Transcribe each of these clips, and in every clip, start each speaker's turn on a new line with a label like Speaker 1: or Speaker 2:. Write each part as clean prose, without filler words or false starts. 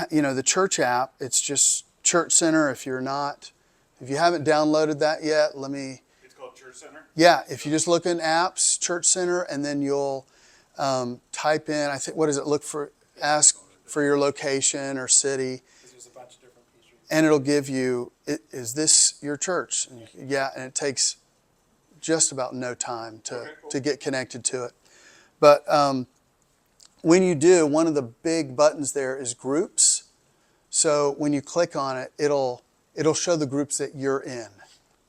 Speaker 1: The church app, it's just Church Center. If you haven't downloaded that yet,
Speaker 2: It's called Church Center?
Speaker 1: Yeah, if you just look in apps, Church Center, and then you'll type in, ask for your location or city.
Speaker 2: There's a bunch of different Peachtrees.
Speaker 1: And it'll give you, is this your church? And it takes just about no time to get connected to it. But when you do, one of the big buttons there is groups. So when you click on it, it'll show the groups that you're in.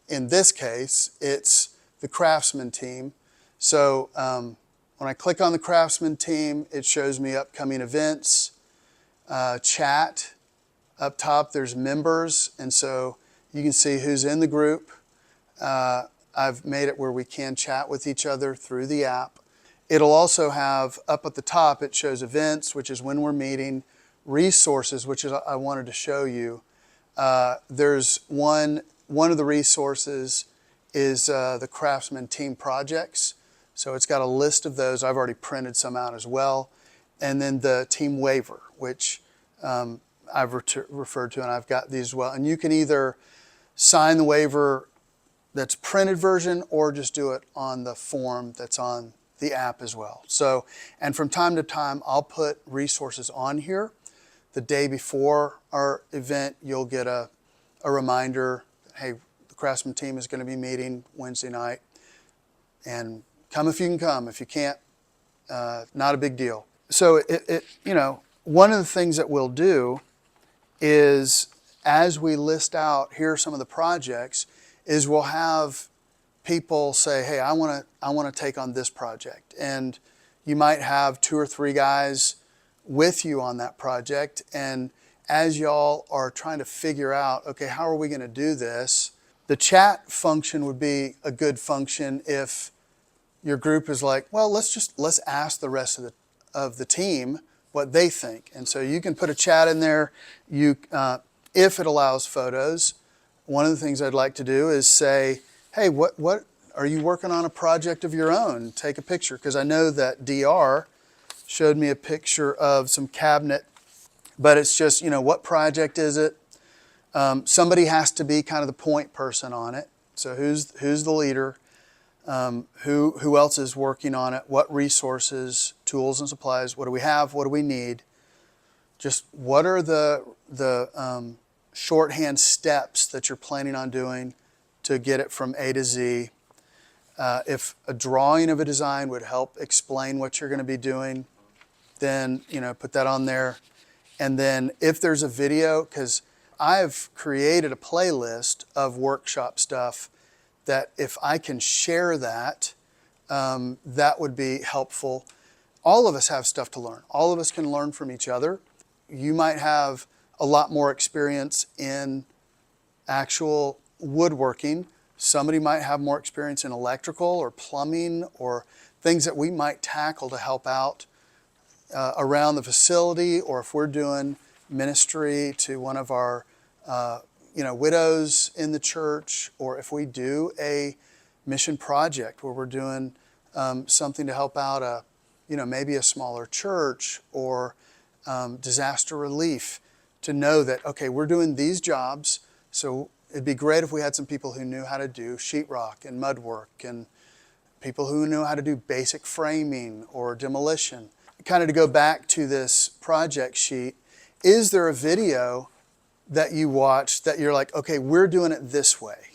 Speaker 1: In this case, it's the Craftsmen team. So when I click on the Craftsmen team, it shows me upcoming events, chat. Up top, there's members, and so you can see who's in the group. I've made it where we can chat with each other through the app. It'll also have, up at the top, it shows events, which is when we're meeting, resources, which is I wanted to show you. There's one of the resources is the Craftsman team projects. So it's got a list of those. I've already printed some out as well. And then the team waiver, which I've referred to, and I've got these as well. And you can either sign the waiver that's printed version or just do it on the form that's on the app as well. So, and from time to time, I'll put resources on here. The day before our event, you'll get a reminder, hey, the Craftsman team is going to be meeting Wednesday night. And come if you can come. If you can't, not a big deal. So, one of the things that we'll do is, as we list out, here are some of the projects, is we'll have people say, hey, I want to take on this project. And you might have 2 or 3 guys with you on that project. And as y'all are trying to figure out, okay, how are we going to do this? The chat function would be a good function if your group is like, well, let's ask the rest of the team what they think. And so you can put a chat in there. If it allows photos, one of the things I'd like to do is say, hey, what are you working on a project of your own? Take a picture, because I know that DR showed me a picture of some cabinet, but it's just, what project is it? Somebody has to be kind of the point person on it. So who's the leader? Who else is working on it? What resources, tools and supplies? What do we have? What do we need? Just what are the shorthand steps that you're planning on doing to get it from A to Z? If a drawing of a design would help explain what you're going to be doing, then put that on there. And then if there's a video, because I've created a playlist of workshop stuff that if I can share that, that would be helpful. All of us have stuff to learn. All of us can learn from each other. You might have a lot more experience in actual woodworking. Somebody might have more experience in electrical or plumbing or things that we might tackle to help out around the facility, or if we're doing ministry to one of our widows in the church, or if we do a mission project where we're doing something to help out maybe a smaller church or disaster relief, to know that, okay, we're doing these jobs, so it'd be great if we had some people who knew how to do sheetrock and mud work, and people who knew how to do basic framing or demolition. Kind of to go back to this project sheet, is there a video that you watched that you're like, okay, we're doing it this way,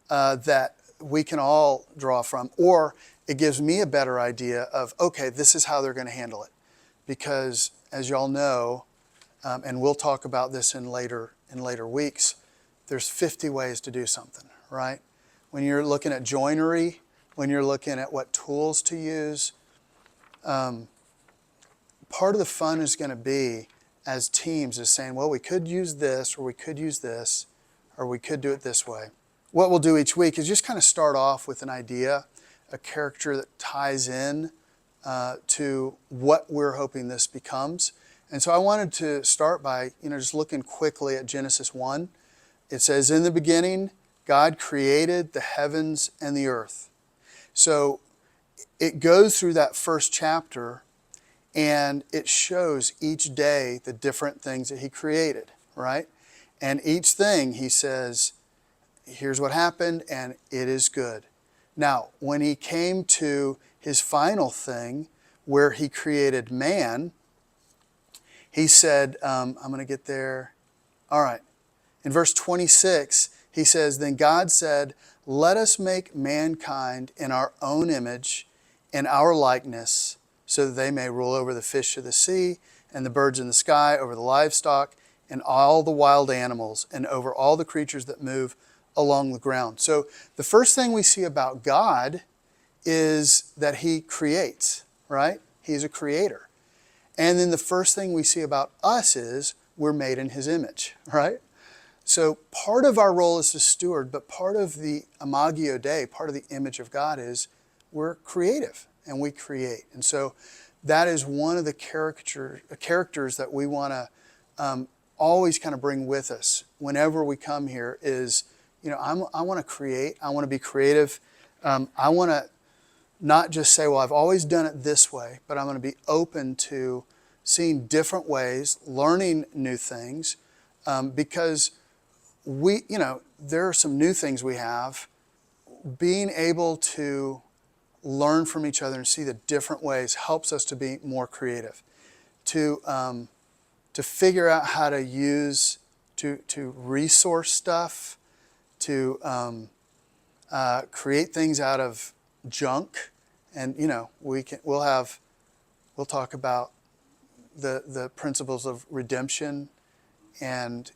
Speaker 1: that we can all draw from? Or it gives me a better idea of, okay, this is how they're going to handle it. Because as y'all know, and we'll talk about this in later weeks, there's 50 ways to do something, right? When you're looking at joinery, when you're looking at what tools to use, part of the fun is going to be, as teams, is saying, well, we could use this, or we could use this, or we could do it this way. What we'll do each week is just kind of start off with an idea, a character that ties in to what we're hoping this becomes. And so I wanted to start by, just looking quickly at Genesis 1. It says, in the beginning, God created the heavens and the earth. So it goes through that first chapter, And it shows each day the different things that he created, right? And each thing he says, here's what happened, and it is good. Now, when he came to his final thing, where he created man, he said, I'm going to get there. All right. In verse 26, he says, then God said, let us make mankind in our own image, in our likeness, so that they may rule over the fish of the sea and the birds in the sky, over the livestock and all the wild animals, and over all the creatures that move along the ground. So the first thing we see about God is that he creates, right? He's a creator. And then the first thing we see about us is we're made in his image, right? So part of our role is to steward, but part of the Imago Dei, part of the image of God is we're creative and we create. And so that is one of the characters that we want to always kind of bring with us whenever we come here is, I want to create. I want to be creative. I want to not just say, well, I've always done it this way, but I'm going to be open to seeing different ways, learning new things, because there are some new things we have. Being able to learn from each other and see the different ways helps us to be more creative, to figure out how to use, to resource stuff, to create things out of junk. And we'll talk about the principles of redemption and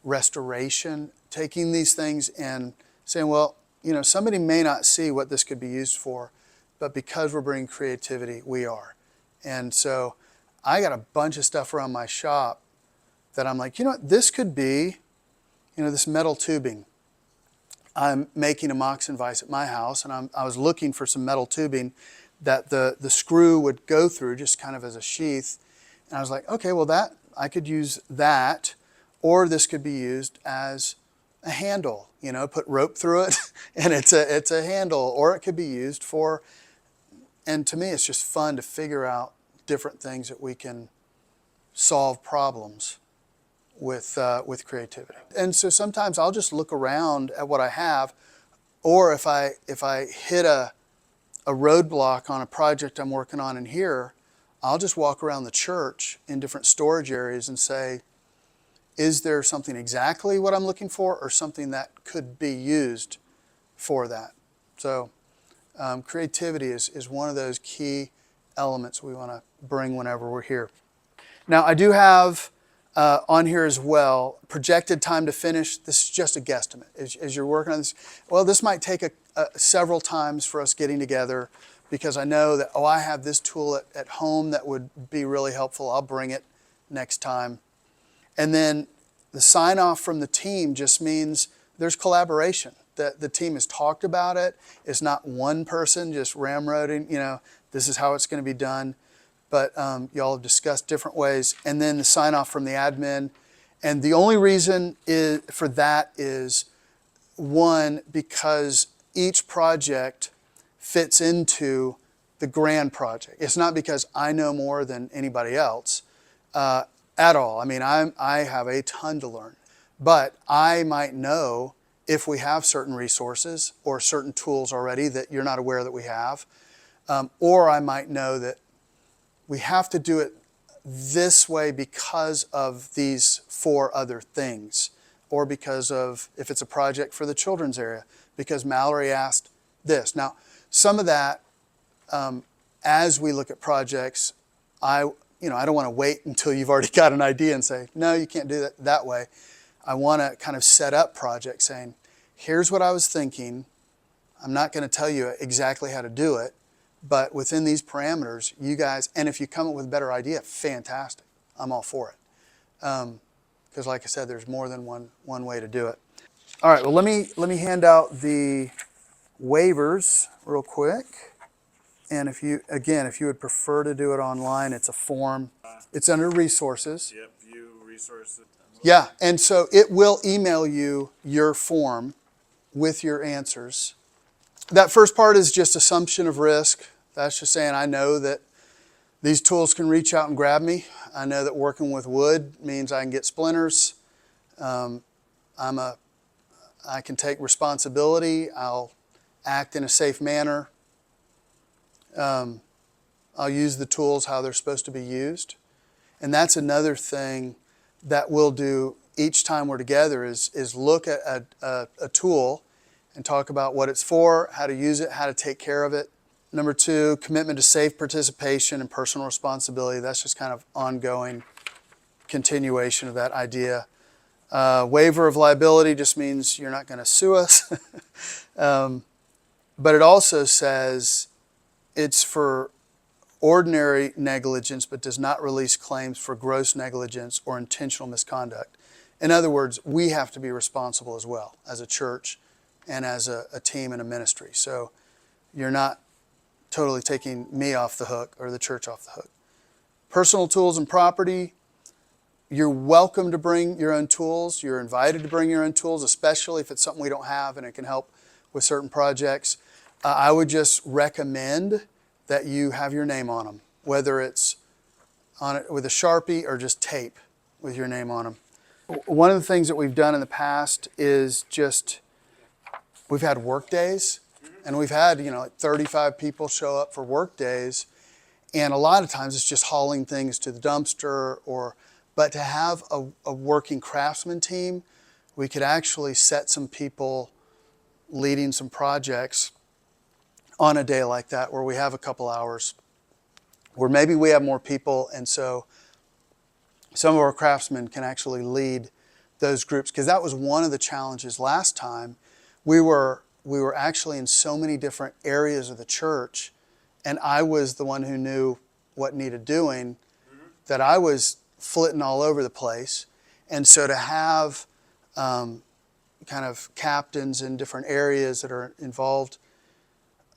Speaker 1: restoration, taking these things and saying, well, somebody may not see what this could be used for, but because we're bringing creativity, we are. And so I got a bunch of stuff around my shop that I'm like, this could be, this metal tubing. I'm making a Moxon vise at my house, and I was looking for some metal tubing that the screw would go through just kind of as a sheath. And I was like, okay, well, I could use that, or this could be used as a handle, put rope through it and it's a handle, or it could be used for, and to me, it's just fun to figure out different things that we can solve problems with creativity. And so sometimes I'll just look around at what I have, or if I hit a roadblock on a project I'm working on in here, I'll just walk around the church in different storage areas and say, is there something exactly what I'm looking for, or something that could be used for that? So creativity is one of those key elements we want to bring whenever we're here. Now, I do have on here as well, projected time to finish. This is just a guesstimate. As you're working on this, well, this might take several times for us getting together, because I know that, I have this tool at home that would be really helpful. I'll bring it next time. And then the sign off from the team just means there's collaboration. That the team has talked about it. It's not one person just ramroding, this is how it's going to be done. But y'all have discussed different ways. And then the sign off from the admin. And the only reason for that is, one, because each project fits into the grand project. It's not because I know more than anybody else at all. I mean, I have a ton to learn. But I might know if we have certain resources or certain tools already that you're not aware that we have. Or I might know that we have to do it this way because of these 4 other things. Or because of, if it's a project for the children's area, because Mallory asked this. Now, some of that, as we look at projects, I don't want to wait until you've already got an idea and say, no, you can't do that way. I want to kind of set up projects saying, here's what I was thinking. I'm not going to tell you exactly how to do it, but within these parameters, you guys, and if you come up with a better idea, fantastic. I'm all for it. Because like I said, there's more than one way to do it. All right, well, let me hand out the waivers real quick. And if you would prefer to do it online, it's a form. It's under resources.
Speaker 2: Yep, view resources.
Speaker 1: Yeah, and so it will email you your form with your answers. That first part is just assumption of risk. That's just saying I know that these tools can reach out and grab me. I know that working with wood means I can get splinters. I can take responsibility. I'll act in a safe manner. I'll use the tools how they're supposed to be used. And that's another thing that we'll do each time we're together is look at a tool and talk about what it's for, how to use it, how to take care of it. Number 2, commitment to safe participation and personal responsibility. That's just kind of ongoing continuation of that idea. Waiver of liability just means you're not going to sue us. But it also says it's for ordinary negligence, but does not release claims for gross negligence or intentional misconduct. In other words, we have to be responsible as well as a church and as a team and a ministry. So you're not totally taking me off the hook or the church off the hook. Personal tools and property. You're welcome to bring your own tools. You're invited to bring your own tools, especially if it's something we don't have and it can help with certain projects. I would just recommend that you have your name on them, whether it's on it with a Sharpie or just tape with your name on them. One of the things that we've done in the past is we've had work days, and we've had, like 35 people show up for work days, and a lot of times it's just hauling things to the dumpster but to have a working craftsman team, we could actually set some people leading some projects on a day like that where we have a couple hours where maybe we have more people, and so some of our craftsmen can actually lead those groups, because that was one of the challenges last time. We were actually in so many different areas of the church, and I was the one who knew what needed doing, that I was flitting all over the place. And so to have kind of captains in different areas that are involved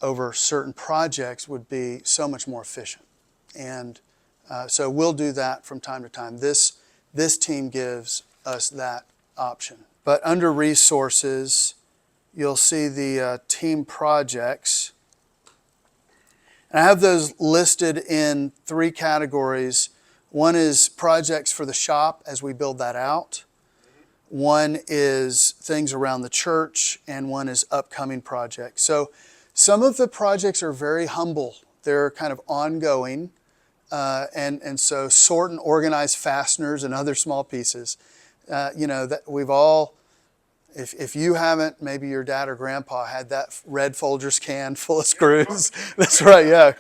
Speaker 1: over certain projects would be so much more efficient. And so we'll do that from time to time. This team gives us that option. But under resources, you'll see the team projects. And I have those listed in 3 categories. One is projects for the shop as we build that out. One is things around the church, and one is upcoming projects. So some of the projects are very humble. They're kind of ongoing. And so sort and organize fasteners and other small pieces. That we've all, if you haven't, maybe your dad or grandpa had that red Folgers can full of screws. That's right, yeah.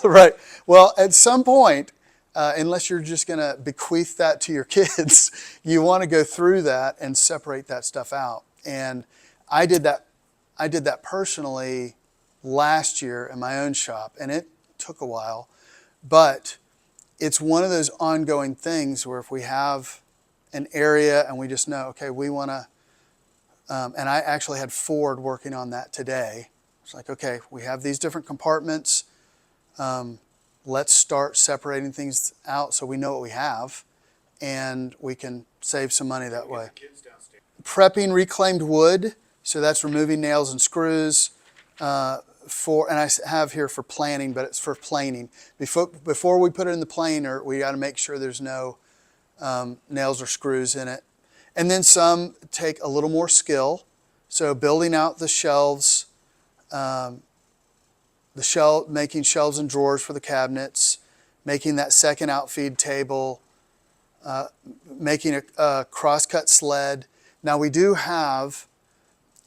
Speaker 1: Right. Well, at some point, unless you're just going to bequeath that to your kids, you want to go through that and separate that stuff out. And I did that personally last year in my own shop, and it took a while. But it's one of those ongoing things where if we have an area and we just know, okay, we want to, and I actually had Ford working on that today. It's like, okay, we have these different compartments. Let's start separating things out so we know what we have, and we can save some money that way. Prepping reclaimed wood, so that's removing nails and screws. And I have here for planing, but it's for planing. Before we put it in the planer, we got to make sure there's no nails or screws in it. And then some take a little more skill. So building out the shelves, making shelves and drawers for the cabinets, making that second outfeed table, making a crosscut sled. Now we do have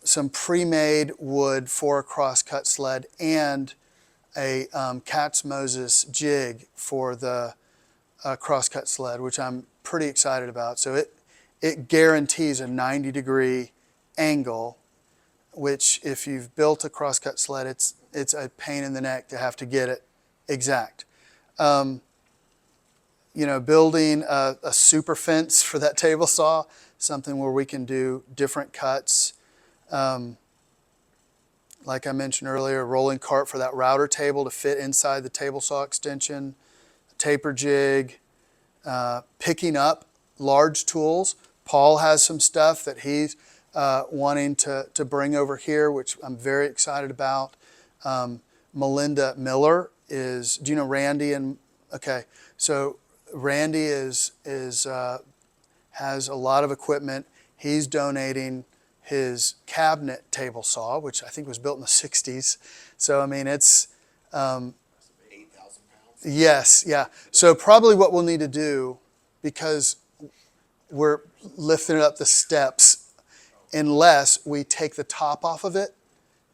Speaker 1: some pre-made wood for a crosscut sled and a Cat's Moses jig for the crosscut sled, which I'm pretty excited about. So it guarantees a 90-degree angle, which if you've built a crosscut sled, it's a pain in the neck to have to get it exact. Building a super fence for that table saw, something where we can do different cuts. Like I mentioned earlier, a rolling cart for that router table to fit inside the table saw extension, a taper jig, picking up large tools. Paul has some stuff that he's wanting to bring over here, which I'm very excited about. Melinda Miller is, do you know Randy? And okay, so Randy has a lot of equipment. He's donating his cabinet table saw, which I think was built in the 60s. So, I mean, it's,
Speaker 3: 8,000 pounds.
Speaker 1: yes, yeah. So probably what we'll need to do, because we're lifting it up the steps, unless we take the top off of it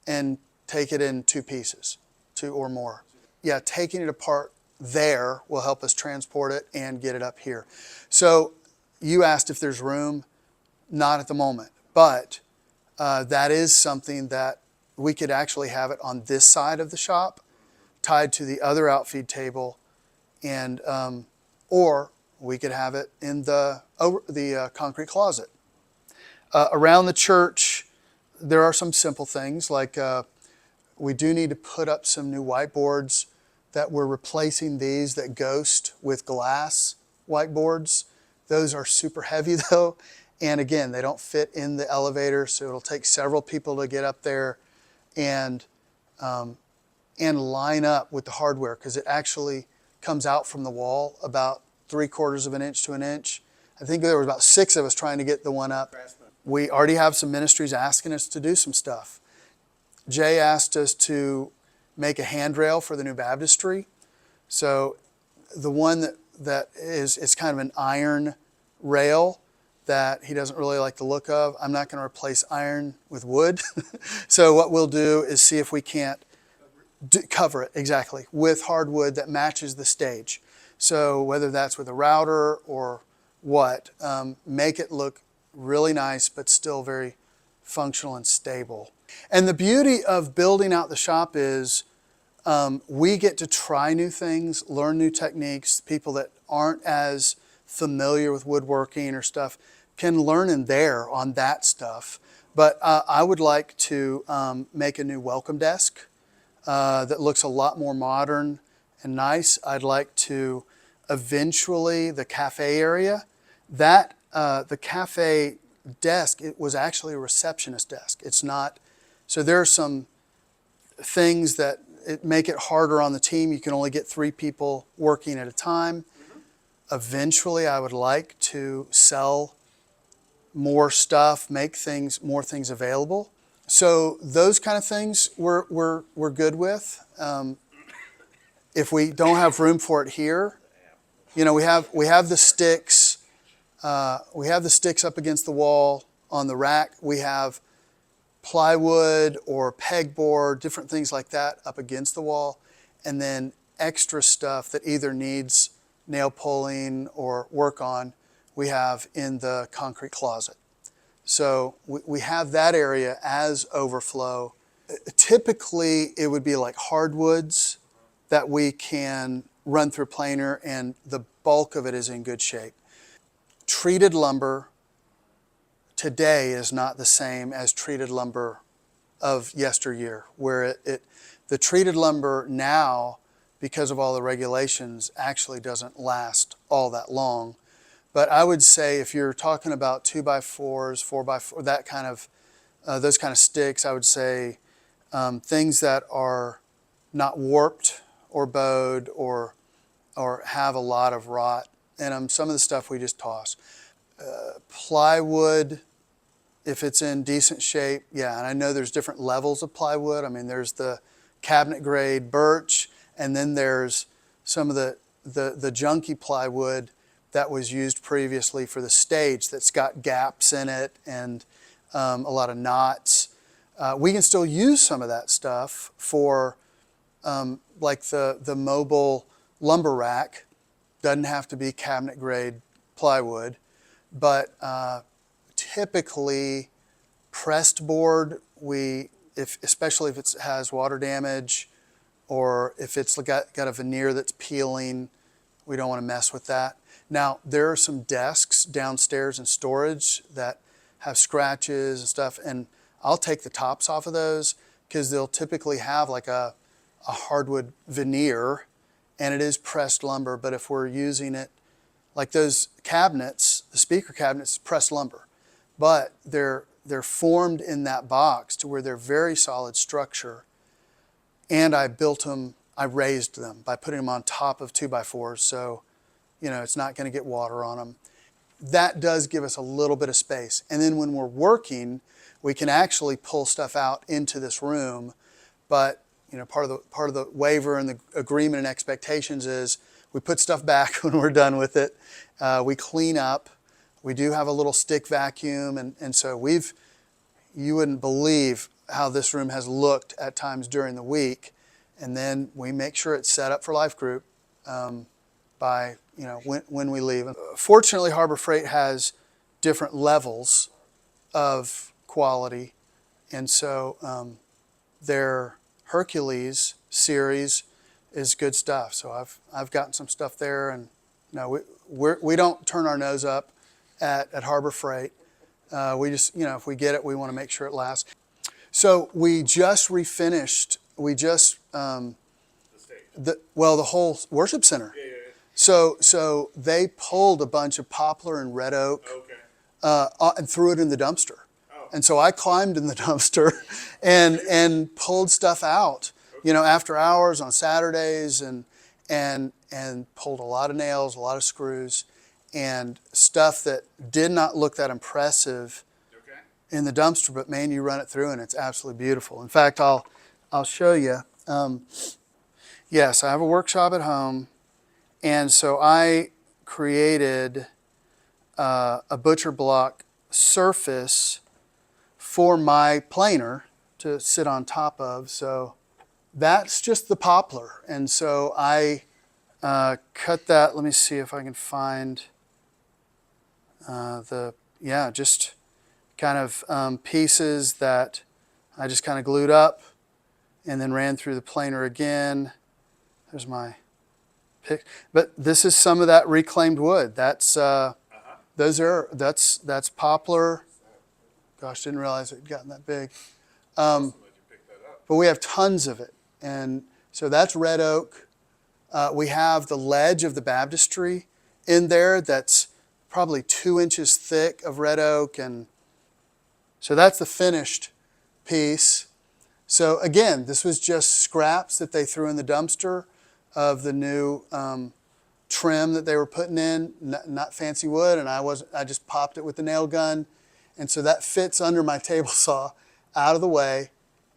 Speaker 1: and take it in two pieces, two or more. Yeah, taking it apart there will help us transport it and get it up here. So you asked if there's room. Not at the moment, but that is something that we could actually have it on this side of the shop, tied to the other outfeed table, and or we could have it in the concrete closet. Around the church, there are some simple things like we do need to put up some new whiteboards that we're replacing these that ghost with glass whiteboards. Those are super heavy though. And again, they don't fit in the elevator, so it'll take several people to get up there and line up with the hardware, because it actually comes out from the wall about 3/4 of an inch to an inch. I think there was about 6 of us trying to get the one up. We already have some ministries asking us to do some stuff. Jay asked us to make a handrail for the new baptistry. So the one that is, it's kind of an iron rail that he doesn't really like the look of. I'm not going to replace iron with wood. So what we'll do is see if we can't cover it, exactly, with hardwood that matches the stage. So whether that's with a router or what, make it look really nice but still very functional and stable. And the beauty of building out the shop is we get to try new things, learn new techniques. People that aren't as familiar with woodworking or stuff can learn in there on that stuff. But I would like to make a new welcome desk that looks a lot more modern and nice. I'd like to eventually, the cafe area, that the cafe desk, it was actually a receptionist desk. It's not, so there are some things that make it harder on the team. You can only get 3 people working at a time. Eventually, I would like to sell more stuff, make more things available. So those kind of things we're good with. If we don't have room for it here, you know, we have the sticks. We have the sticks up against the wall on the rack. We have plywood or pegboard, different things like that up against the wall, and then extra stuff that either needs nail pulling or work on, we have in the concrete closet. So we have that area as overflow. Typically, it would be like hardwoods that we can run through planer, and the bulk of it is in good shape. Treated lumber today is not the same as treated lumber of yesteryear, where the treated lumber now, because of all the regulations, actually doesn't last all that long. But I would say if you're talking about 2x4s, 4x4, that kind of, those kind of sticks, I would say things that are not warped or bowed or have a lot of rot in them. Some of the stuff we just toss. Plywood, if it's in decent shape, yeah. And I know there's different levels of plywood. I mean, there's the cabinet grade birch, and then there's some of the junky plywood that was used previously for the stage that's got gaps in it and a lot of knots. We can still use some of that stuff for like the mobile lumber rack. Doesn't have to be cabinet grade plywood, but typically pressed board, especially if it has water damage or if it's got a veneer that's peeling, we don't want to mess with that. Now, there are some desks downstairs in storage that have scratches and stuff, and I'll take the tops off of those because they'll typically have like a hardwood veneer, and it is pressed lumber. But if we're using it, like those cabinets, the speaker cabinets, pressed lumber, but they're formed in that box to where they're very solid structure. And I built them, I raised them by putting them on top of 2x4s, so it's not going to get water on them. That does give us a little bit of space. And then when we're working, we can actually pull stuff out into this room. But part of the waiver and the agreement and expectations is we put stuff back when we're done with it. We clean up. We do have a little stick vacuum, and so you wouldn't believe how this room has looked at times during the week. And then we make sure it's set up for life group by when we leave. Fortunately, Harbor Freight has different levels of quality, and so their Hercules series is good stuff. So I've gotten some stuff there, and we don't turn our nose up at Harbor Freight. We just if we get it, we want to make sure it lasts. So we just refinished. We just the whole worship center.
Speaker 2: Yeah.
Speaker 1: So they pulled a bunch of poplar and red oak and threw it in the dumpster. And so I climbed in the dumpster and pulled stuff out, after hours on Saturdays and pulled a lot of nails, a lot of screws, and stuff that did not look that impressive in the dumpster. But man, you run it through and it's absolutely beautiful. In fact, I'll show you. Yes, I have a workshop at home, and so I created a butcher block surface for my planer to sit on top of. So that's just the poplar. And so I cut that. Let me see if I can find just kind of pieces that I just kind of glued up and then ran through the planer again. There's my pick. But this is some of that reclaimed wood. That's that's poplar. Gosh, didn't realize it had gotten that big. But we have tons of it. And so that's red oak. We have the ledge of the baptistry in there that's probably 2 inches thick of red oak. And so that's the finished piece. So again, this was just scraps that they threw in the dumpster of the new trim that they were putting in, not fancy wood. And I just popped it with the nail gun. And so that fits under my table saw out of the way,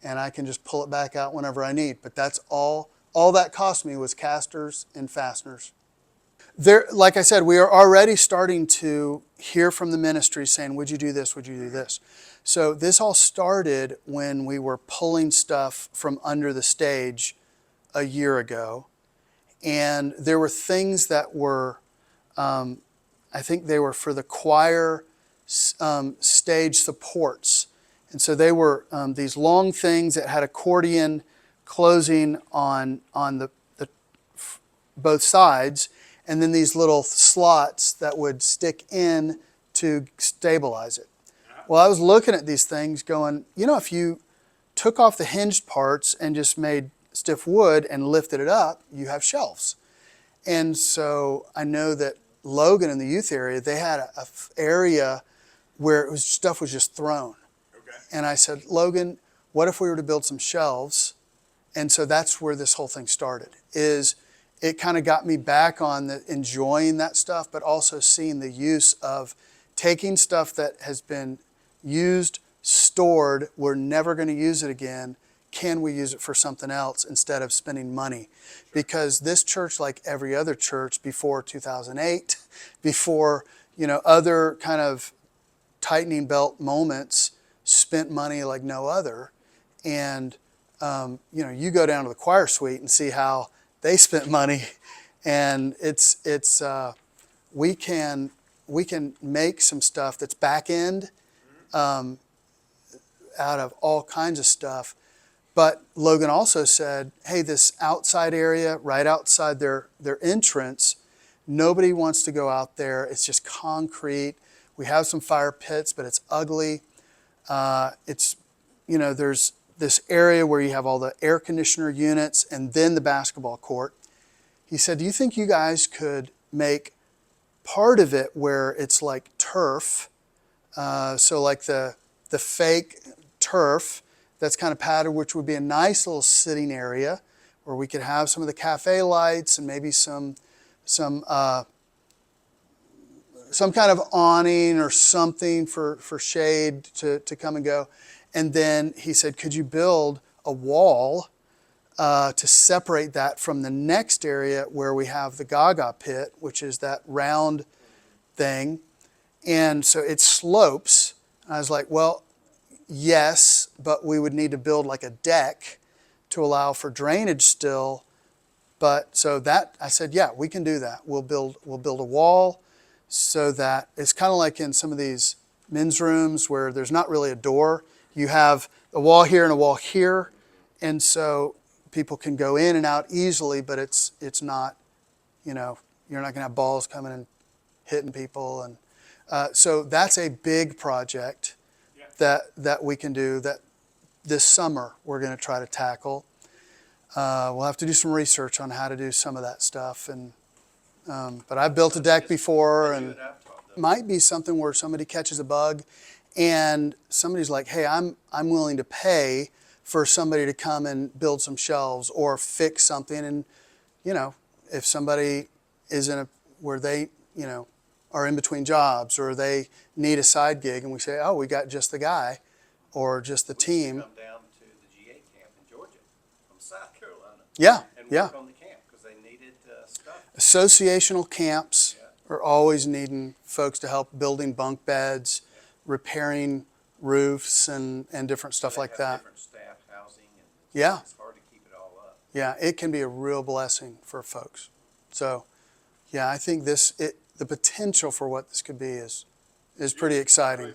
Speaker 1: and I can just pull it back out whenever I need. But that's all that cost me was casters and fasteners. There, like I said, we are already starting to hear from the ministry saying, would you do this? Would you do this? So this all started when we were pulling stuff from under the stage a year ago. And there were things that were, I think they were for the choir stage supports. And so they were these long things that had accordion closing on the both sides, and then these little slots that would stick in to stabilize it. Well, I was looking at these things going, if you took off the hinged parts and just made stiff wood and lifted it up, you have shelves. And so I know that Logan in the youth area, they had a area where stuff was just thrown.
Speaker 2: Okay.
Speaker 1: And I said, Logan, what if we were to build some shelves? And so that's where this whole thing started. It kind of got me back on enjoying that stuff, but also seeing the use of taking stuff that has been used, stored, we're never going to use it again. Can we use it for something else instead of spending money? Because this church, like every other church before 2008, before other kind of tightening belt moments, spent money like no other. And you go down to the choir suite and see how they spent money, and we can make some stuff that's back end out of all kinds of stuff. But Logan also said, hey, this outside area right outside their entrance, nobody wants to go out there. It's just concrete. We have some fire pits, but it's ugly. There's this area where you have all the air conditioner units and then the basketball court. He said, do you think you guys could make part of it where it's like turf? So like the fake turf that's kind of padded, which would be a nice little sitting area where we could have some of the cafe lights and maybe some kind of awning or something for shade to come and go. And then he said, could you build a wall to separate that from the next area where we have the Gaga pit, which is that round thing. And so it slopes. I was like, well, yes, but we would need to build like a deck to allow for drainage still. But so that, I said, yeah, we can do that. We'll build a wall so that it's kind of like in some of these men's rooms where there's not really a door. You have a wall here and a wall here. And so people can go in and out easily, but it's not, you're not going to have balls coming and hitting people. And so that's a big project that we can do that this summer we're going to try to tackle. We'll have to do some research on how to do some of that stuff. And but I've built a deck before, and it might be something where somebody catches a bug and somebody's like, hey, I'm willing to pay for somebody to come and build some shelves or fix something. And, if somebody is where they, are in between jobs or they need a side gig and we say, oh, we got just the guy or just the team.
Speaker 4: Come down to the GA camp in Georgia from South Carolina.
Speaker 1: Yeah,
Speaker 4: And
Speaker 1: yeah.
Speaker 4: work on the camp because they needed stuff.
Speaker 1: Associational camps are always needing folks to help building bunk beds, repairing roofs and different stuff
Speaker 4: They
Speaker 1: like
Speaker 4: have
Speaker 1: that.
Speaker 4: Different staff housing and
Speaker 1: Yeah.
Speaker 4: it's hard to keep it all up.
Speaker 1: Yeah, it can be a real blessing for folks. So, yeah, I think the potential for what this could be is pretty exciting.